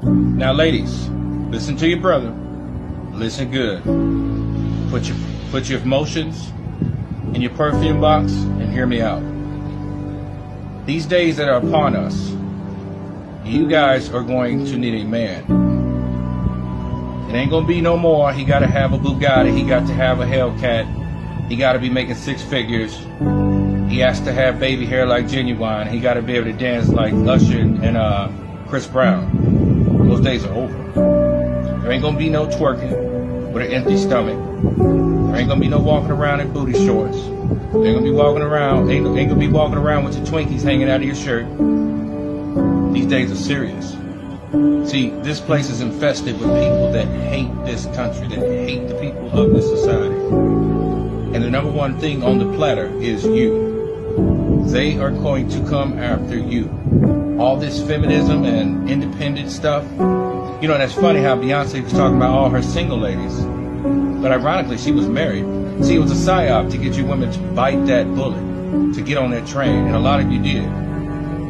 Now, ladies, listen to your brother. Listen good. Put your emotions in your perfume box and hear me out. These days that are upon us, you guys are going to need a man. It ain't gonna be no more. He gotta have a Bugatti. He got to have a Hellcat. He gotta be making 6 figures. He has to have baby hair like Genuine. He gotta be able to dance like Usher and Chris Brown. Those days are over. There ain't gonna be no twerking with an empty stomach. There ain't gonna be no walking around in booty shorts. There ain't gonna be walking around. Ain't gonna be walking around with your Twinkies hanging out of your shirt. These days are serious. See, this place is infested with people that hate this country, that hate the people of this society. And the number one thing on the platter is you. They are going to come after you. All this feminism and independent stuff. You know, that's funny how Beyonce was talking about all her single ladies. But ironically, she was married. See, it was a psyop to get you women to bite that bullet, to get on that train. And a lot of you did.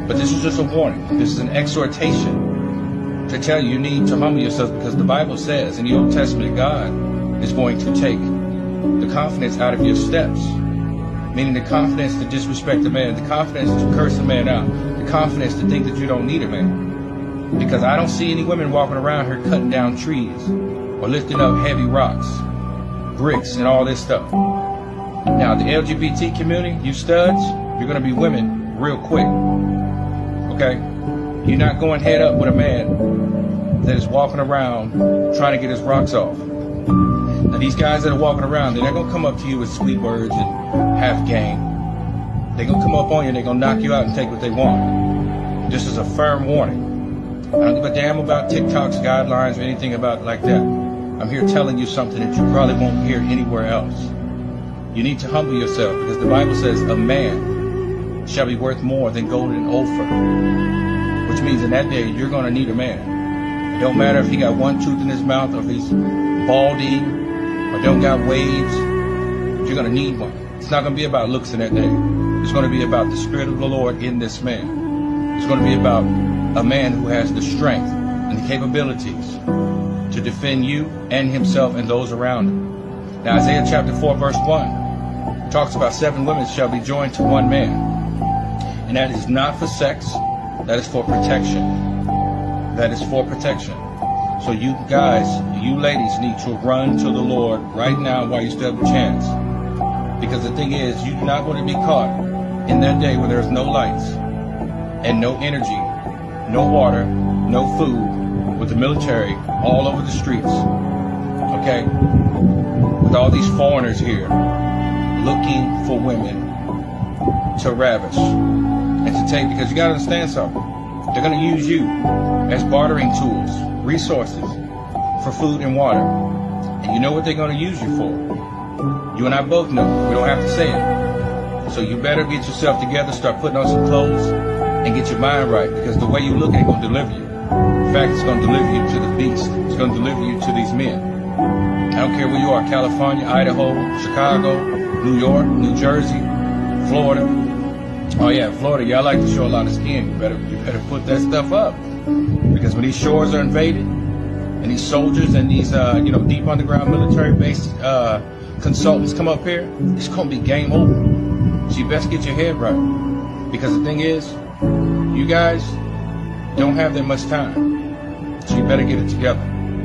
But this is just a warning. This is an exhortation to tell you you need to humble yourself, because the Bible says in the Old Testament, God is going to take the confidence out of your steps. Meaning the confidence to disrespect a man, the confidence to curse a man out, the confidence to think that you don't need a man. Because I don't see any women walking around here cutting down trees or lifting up heavy rocks, bricks, and all this stuff. Now, the LGBT community, you studs, you're going to be women real quick. Okay? You're not going head up with a man that is walking around trying to get his rocks off. Now, these guys that are walking around, they're not going to come up to you with sweet words and half game. They're going to come up on you and they're going to knock you out and take what they want. This is a firm warning. I don't give a damn about TikTok's guidelines or anything about like that. I'm here telling you something that you probably won't hear anywhere else. You need to humble yourself, because the Bible says a man shall be worth more than gold and Ophir. Which means in that day, you're going to need a man. It don't matter if he got one tooth in his mouth or if he's balding or don't got waves. You're going to need one. It's not going to be about looks in that day. It's going to be about the Spirit of the Lord in this man. It's going to be about a man who has the strength and the capabilities to defend you and himself and those around him. Now, Isaiah chapter 4, verse 1 talks about 7 women shall be joined to one man. And that is not for sex. That is for protection. That is for protection. So you guys, you ladies need to run to the Lord right now while you still have a chance. Because the thing is, you're not going to be caught in that day where there's no lights and no energy, no water, no food, with the military all over the streets. Okay? With all these foreigners here looking for women to ravish and to take, because you got to understand something. They're going to use you as bartering tools, resources for food and water. And you know what they're going to use you for. You and I both know. We don't have to say it. So you better get yourself together, start putting on some clothes, and get your mind right, because the way you look ain't going to deliver you. In fact, it's going to deliver you to the beast. It's going to deliver you to these men. I don't care where you are, California, Idaho, Chicago, New York, New Jersey, Florida. Oh yeah, Florida, y'all like to show a lot of skin. You better put that stuff up. Because when these shores are invaded, and these soldiers and these deep underground military base consultants come up here, it's going to be game over. So you best get your head right. Because the thing is, you guys don't have that much time. So you better get it together.